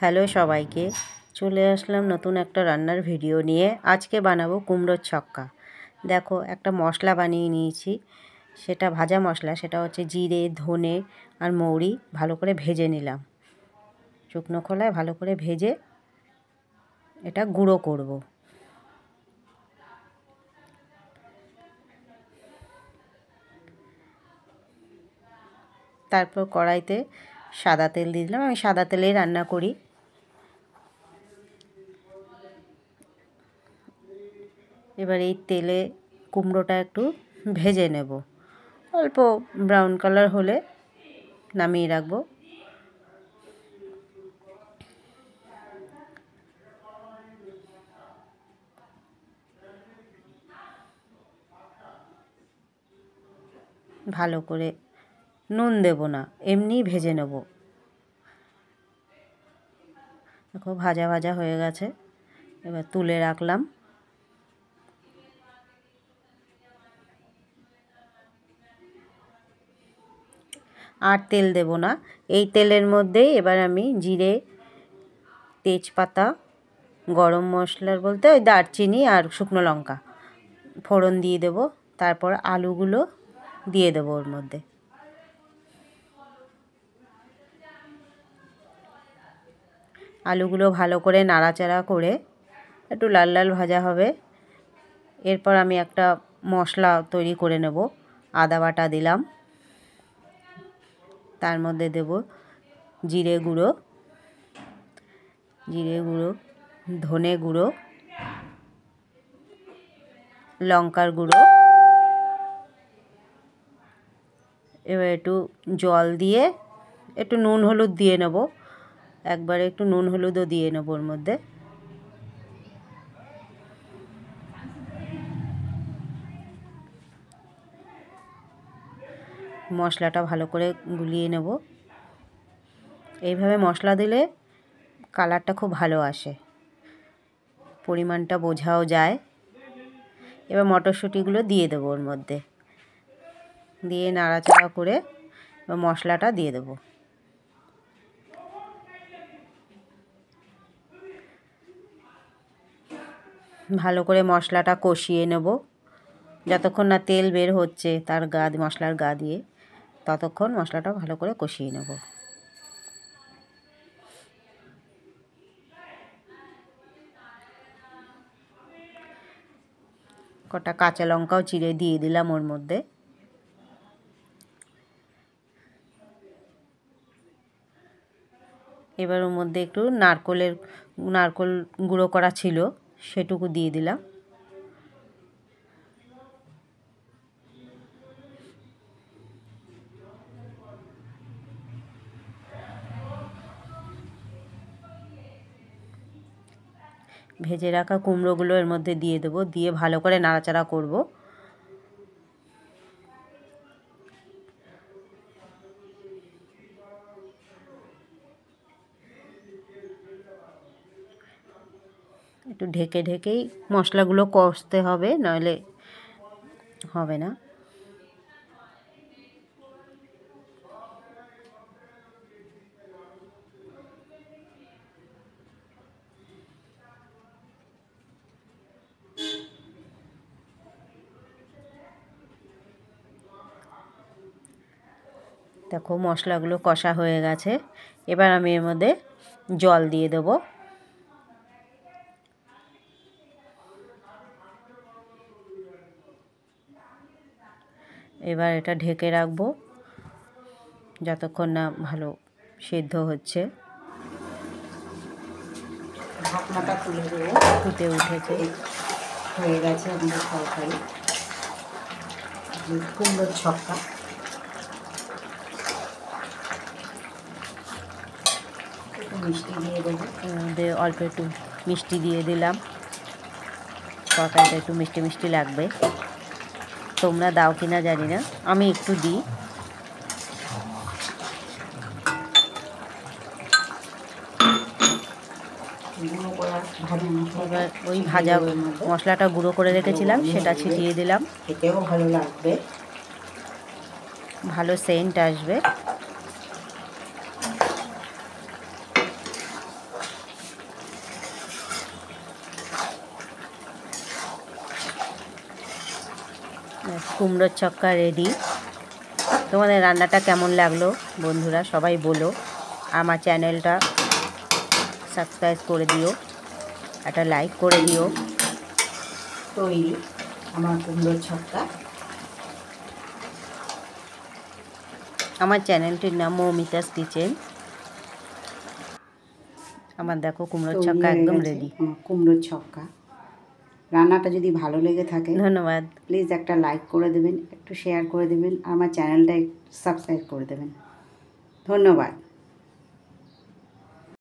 Hello সবাইকে, চলে আসলাম নতুন একটা রান্নার ভিডিও নিয়ে। আজকে বানাবো কুমড়োর ছক্কা। দেখো, একটা মশলা বানিয়ে নিয়েছি। সেটা ভাজা মশলা, সেটা হচ্ছে জিরে, ধনে আর মৌরি ভালো করে ভেজে নিলাম। শুকনো খোলায় ভালো করে ভেজে এটা গুঁড়ো করব। তারপর কড়াইতে সাদা তেল দিয়ে দিলাম। আমি সাদা তেলেই রান্না করি। এবার এই তেলে কুমড়োটা একটু ভেজে নেব। অল্প ব্রাউন কালার হলে নামিয়ে রাখবো। ভালো করে নুন দেব না, এমনিই ভেজে নেব। দেখো, ভাজা ভাজা হয়ে গেছে। এবার তুলে রাখলাম। আর তেল দেব না। এই তেলের মধ্যেই এবার আমি জিরে, তেজপাতা, গরম মশলার বলতে ওই দারচিনি আর শুকনো লঙ্কা ফোড়ন দিয়ে দেব। তারপর আলুগুলো দিয়ে দেবো ওর মধ্যে। আলুগুলো ভালো করে নাড়াচাড়া করে একটু লাল লাল ভাজা হবে। এরপর আমি একটা মশলা তৈরি করে নেব। আদা বাটা দিলাম, তার মধ্যে দেব জিরে গুঁড়ো, ধনে গুঁড়ো, লঙ্কার গুঁড়ো। এবার একটু জল দিয়ে একটু নুন হলুদ দিয়ে নেব। একবারে একটু নুন হলুদও দিয়ে নেব ওর মধ্যে। মশলাটা ভালো করে গুলিয়ে নেব। এইভাবে মশলা দিলে কালারটা খুব ভালো আসে, পরিমাণটা বোঝাও যায়। এবার মটরশুঁটিগুলো দিয়ে দেবো ওর মধ্যে, দিয়ে নাড়াচাড়া করে এবার মশলাটা দিয়ে দেবো। ভালো করে মশলাটা কষিয়ে নেব যতক্ষণ না তেল বের হচ্ছে তার মশলার গা দিয়ে, ততক্ষণ মশলাটা ভালো করে কষিয়ে নেব। কটা কাঁচা লঙ্কাও চিড়ে দিয়ে দিলাম ওর মধ্যে। এবার ওর মধ্যে একটু নারকোল গুঁড়ো করা ছিল, সেটুকু দিয়ে দিলাম। ভেজে রাখা কুমড়োগুলো এর মধ্যে দিয়ে দেবো, দিয়ে ভালো করে নাড়াচাড়া করব। একটু ঢেকে ঢেকেই মশলাগুলো কষতে হবে, নইলে হবে না। দেখো, মশলাগুলো কষা হয়ে গেছে। এবার আমি এর মধ্যে জল দিয়ে দেবো। এবার এটা ঢেকে রাখবো যতক্ষণ না ভালো সেদ্ধ হচ্ছে। ঢাকনাটা তুলে দেবো। ফুটে উঠেছে, হয়ে গেছে আমাদের তরকারি কুমড়োর ছক্কা। একটু মিষ্টি দিয়ে দেবো, অল্প একটু মিষ্টি দিয়ে দিলাম। তরকারিটা একটু মিষ্টি মিষ্টি লাগবে। তোমরা দাও কিনা জানি না, আমি একটু দিই। এবার ওই ভাজা মশলাটা গুঁড়ো করে রেখেছিলাম সেটা ছিটিয়ে দিলাম। খেতেও ভালো লাগবে, ভালো সেন্ট আসবে। কুমড়োর ছক্কা রেডি। তোমাদের রান্নাটা কেমন লাগলো বন্ধুরা সবাই বলো। আমার চ্যানেলটা সাবস্ক্রাইব করে দিও, একটা লাইক করে দিও। তৈরি আমার কুমড়োর ছক্কা। আমার চ্যানেলটির নাম মৌমিতাস কিচেন। আমার দেখো কুমড়োর ছক্কা একদম রেডি। কুমড়োর ছক্কা রান্নাটা যদি ভালো লেগে থাকে ধন্যবাদ। প্লিজ একটা লাইক করে দেবেন, একটু শেয়ার করে দেবেন, আমার চ্যানেলটা সাবস্ক্রাইব করে দেবেন। ধন্যবাদ।